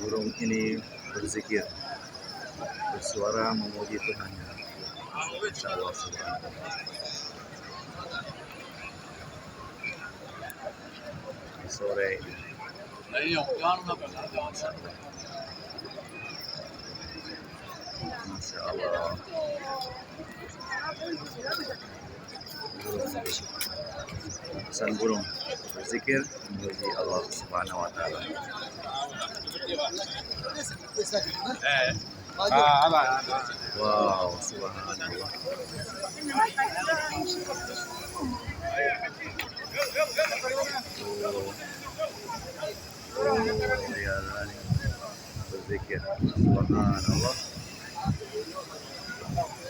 Burung ini berzikir, bersuara memuji Tuhannya. Insya Allah subhanahu wa ta'ala. Di sore ini. Masya Allah. Pesan burung berzikir memuji Allah subhanahu wa ta'ala. Wow, subhanallah. Oh, ya, berzikir subhanallah.